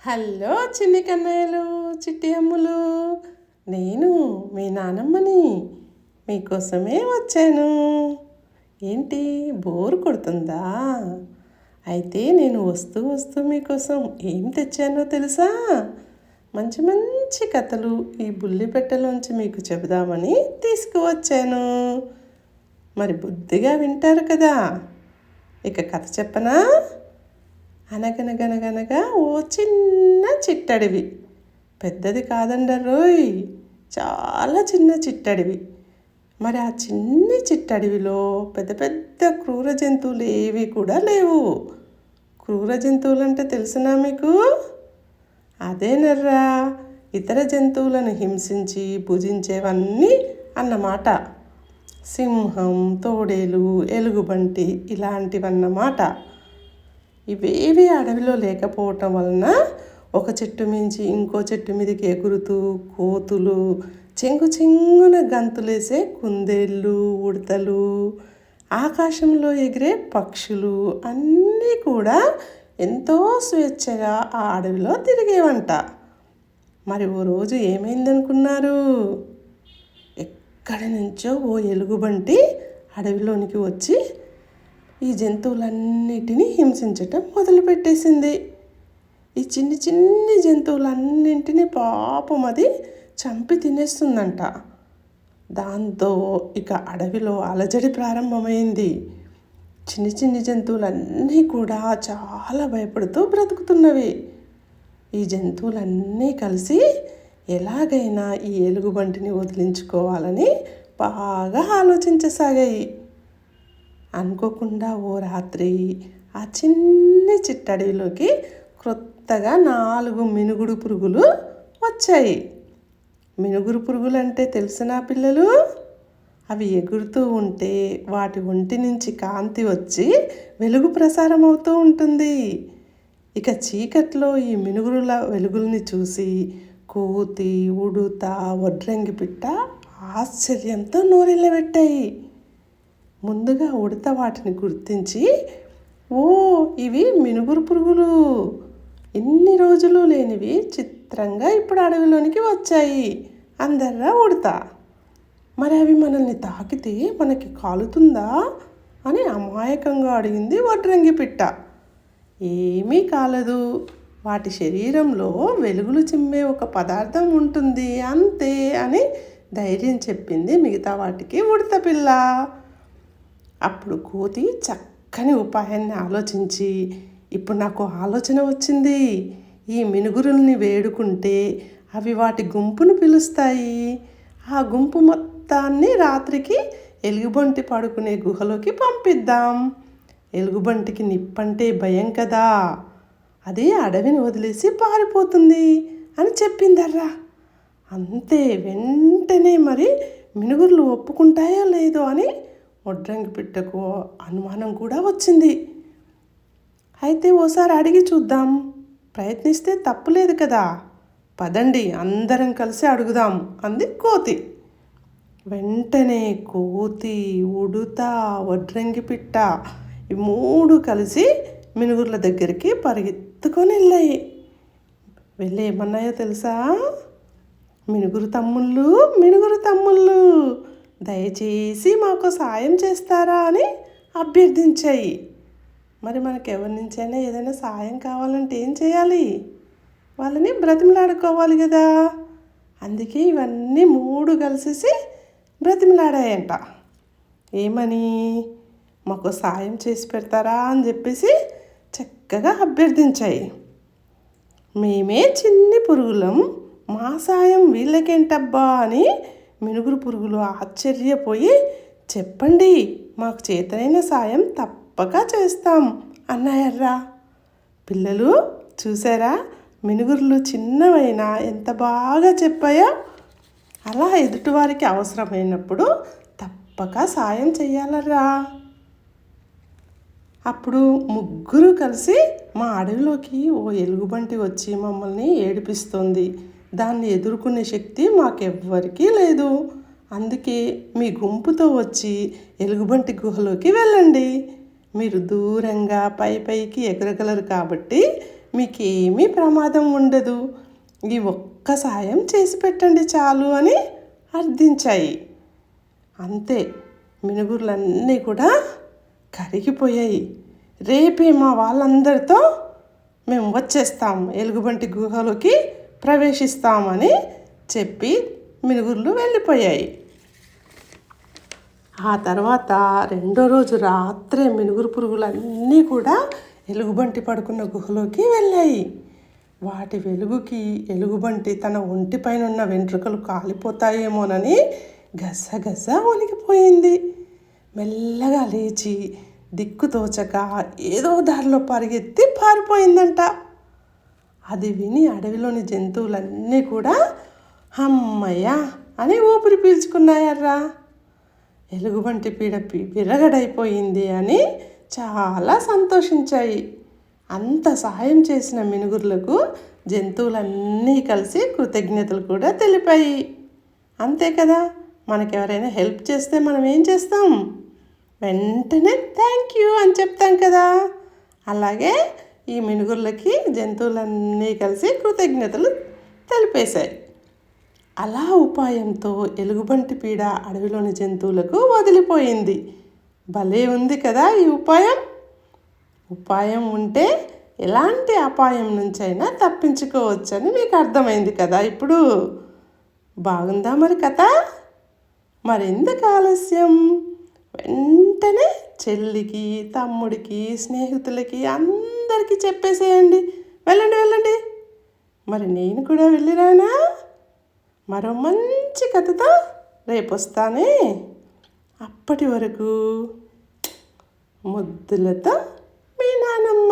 Hello చిన్ని కన్నయ్యలు, చిట్టి అమ్ములు. నేను మీ నానమ్మని మీకోసమే వచ్చాను. ఏంటి బోరు కొడుతుందా? అయితే నేను వస్తూ వస్తూ మీకోసం ఏం తెచ్చానో తెలుసా? మంచి మంచి కథలు ఈ బుల్లిపెట్టెలోంచి మీకు చెబుదామని తీసుకువచ్చాను. మరి బుద్ధిగా వింటారు కదా. ఇక కథ చెప్పనా? అనగనగనగనగా ఓ చిన్న చిట్టడివి, పెద్దది కాదండరోయ్, చాలా చిన్న చిట్టడివి. మరి ఆ చిన్ని చిట్టడివిలో పెద్ద పెద్ద క్రూర జంతువులు ఏవి కూడా లేవు. క్రూర జంతువులు అంటే తెలుసునా మీకు? అదేనర్రా, ఇతర జంతువులను హింసించి భుజించేవన్నీ అన్నమాట. సింహం, తోడేలు, ఎలుగుబంటి ఇలాంటివన్నమాట. ఇవేవి అడవిలో లేకపోవటం వలన ఒక చెట్టు మించి ఇంకో చెట్టు మీదకి ఎగురుతూ కోతులు, చెంగు చెంగున గంతులేసే కుందేళ్ళు, ఉడతలు, ఆకాశంలో ఎగిరే పక్షులు అన్నీ కూడా ఎంతో స్వేచ్ఛగా ఆ అడవిలో తిరిగేవంట. మరి ఓ రోజు ఏమైందనుకున్నారు? ఎక్కడి నుంచో ఓ ఎలుగుబంటి అడవిలోనికి వచ్చి ఈ జంతువులన్నిటినీ హింసించటం మొదలుపెట్టేసింది. ఈ చిన్ని చిన్ని జంతువులన్నింటినీ పాపం అది చంపి తినేస్తుందంట. దాంతో ఇక అడవిలో అలజడి ప్రారంభమైంది. చిన్ని చిన్ని జంతువులన్నీ కూడా చాలా భయపడుతూ బ్రతుకుతున్నవి. ఈ జంతువులన్నీ కలిసి ఎలాగైనా ఈ ఎలుగుబంటిని వదిలించుకోవాలని బాగా ఆలోచించసాగాయి. అనుకోకుండా ఓ రాత్రి ఆ చిన్ని చిట్టడవిలోకి క్రొత్తగా 4 మినుగుడు పురుగులు వచ్చాయి. మినుగురు పురుగులు అంటే తెలుసునా పిల్లలు? అవి ఎగురుతూ ఉంటే వాటి ఒంటి నుంచి కాంతి వచ్చి వెలుగు ప్రసారం అవుతూ ఉంటుంది. ఇక చీకట్లో ఈ మినుగురుల వెలుగుల్ని చూసి కోతి, ఉడుత, వడ్రంగి పిట్ట ఆశ్చర్యంతో నోరెళ్ళబెట్టాయి. ముందుగా ఉడత వాటిని గుర్తించి, ఓ ఇవి మినుగురు పురుగులు, ఇన్ని రోజులు లేనివి చిత్రంగా ఇప్పుడు అడవిలోనికి వచ్చాయి అందర్రా ఉడత. మరి అవి మనల్ని తాకితే మనకి కాలుతుందా అని అమాయకంగా అడిగింది వడ్రంగి పిట్ట. ఏమీ కాలదు, వాటి శరీరంలో వెలుగులు చిమ్మే ఒక పదార్థం ఉంటుంది అంతే అని ధైర్యం చెప్పింది మిగతా వాటికి ఉడత పిల్ల. అప్పుడు కోతి చక్కని ఉపాయాన్ని ఆలోచించి, ఇప్పుడు నాకు ఆలోచన వచ్చింది, ఈ మినుగురుల్ని వేడుకుంటే అవి వాటి గుంపును పిలుస్తాయి. ఆ గుంపు మొత్తాన్ని రాత్రికి ఎలుగుబంటి పడుకునే గుహలోకి పంపిద్దాం. ఎలుగుబంటికి నిప్పంటే భయం కదా, అది అడవిని వదిలేసి పారిపోతుంది అని చెప్పిందర్రా. అంతే, వెంటనే మరి మినుగురులు ఒప్పుకుంటాయో లేదో అని వడ్రంగి పిట్టకు అనుమానం కూడా వచ్చింది. అయితే ఓసారి అడిగి చూద్దాం, ప్రయత్నిస్తే తప్పులేదు కదా, పదండి అందరం కలిసి అడుగుదాం అంది కోతి. వెంటనే కోతి, ఉడుత, వడ్రంగి పిట్ట ఈ 3 కలిసి మినుగుర్ల దగ్గరికి పరిగెత్తుకొని వెళ్ళాయి. వెళ్ళి ఏమన్నాయో తెలుసా? మినుగురు తమ్ముళ్ళు దయచేసి మాకు సాయం చేస్తారా అని అభ్యర్థించాయి. మరి మనకు ఎవరి నుంచైనా ఏదైనా సాయం కావాలంటే ఏం చేయాలి? వాళ్ళని బ్రతిమలాడుకోవాలి కదా. అందుకే ఇవన్నీ 3 కలిసేసి బ్రతిమలాడాయంట. ఏమని? మాకు సాయం చేసి పెడతారా అని చెప్పేసి చక్కగా అభ్యర్థించాయి. మేమే చిన్ని పురుగులం, మా సాయం వీళ్ళకేంటబ్బా అని మినుగురు పురుగులు ఆశ్చర్యపోయి, చెప్పండి మాకు చేతనైన సాయం తప్పక చేస్తాం అన్నాయర్రా. పిల్లలు చూసారా, మినుగురులు చిన్నవైనా ఎంత బాగా చెప్పాయో? అలా ఎదుటివారికి అవసరమైనప్పుడు తప్పక సాయం చెయ్యాలరా. అప్పుడు 3 కలిసి మా అడవిలోకి ఓ ఎలుగుబంటి వచ్చి మమ్మల్ని ఏడిపిస్తోంది, దాన్ని ఎదుర్కొనే శక్తి మాకెవ్వరికీ లేదు. అందుకే మీ గుంపుతో వచ్చి ఎలుగుబంటి గుహలోకి వెళ్ళండి. మీరు దూరంగా పైకి ఎగరగలరు కాబట్టి మీకేమీ ప్రమాదం ఉండదు. ఈ ఒక్క సాయం చేసి పెట్టండి చాలు అని అర్థించాయి. అంతే, మినుగుర్లన్నీ కూడా కరిగిపోయాయి. రేపే మా వాళ్ళందరితో మేము వచ్చేస్తాం, ఎలుగుబంటి గుహలోకి ప్రవేశిస్తామని చెప్పి మినుగుర్లు వెళ్ళిపోయాయి. ఆ తర్వాత రెండో రోజు రాత్రే మినుగురు పురుగులన్నీ కూడా ఎలుగుబంటి పడుకున్న గుహలోకి వెళ్ళాయి. వాటి వెలుగుకి ఎలుగుబంటి తన ఒంటిపైన ఉన్న వెంట్రుకలు కాలిపోతాయేమోనని గసగస వణికిపోయింది. మెల్లగా లేచి దిక్కు తోచక ఏదో దారిలో పరిగెత్తి పారిపోయిందంట. అది విని అడవిలోని జంతువులన్నీ కూడా అమ్మయ్య అని ఊపిరి పీల్చుకున్నాయర్రా. ఎలుగుబంటి పీడ విరగడైపోయింది అని చాలా సంతోషించాయి. అంత సహాయం చేసిన మినుగుర్లకు జంతువులన్నీ కలిసి కృతజ్ఞతలు కూడా తెలిపాయి. అంతే కదా, మనకెవరైనా హెల్ప్ చేస్తే మనం ఏం చేస్తాం? వెంటనే థ్యాంక్ యూ అని చెప్తాం కదా. అలాగే ఈ మినుగుర్లకి జంతువులన్నీ కలిసి కృతజ్ఞతలు తెలిపేశాయి. అలా ఉపాయంతో ఎలుగుబంటి పీడ అడవిలోని జంతువులకు వదిలిపోయింది. భలే ఉంది కదా ఈ ఉపాయం. ఉపాయం ఉంటే ఎలాంటి అపాయం నుంచైనా తప్పించుకోవచ్చని మీకు అర్థమైంది కదా ఇప్పుడు. బాగుందా మరి కథ? మరెందుకు ఆలస్యం? వెంటనే చెల్లికి, తమ్ముడికి, స్నేహితులకి అందరికీ చెప్పేసేయండి. వెళ్ళండి. మరి నేను కూడా వెళ్ళిరానా? మరో మంచి కథతో రేపు వస్తానే. అప్పటి వరకు ముద్దులతో మీ నానమ్మ.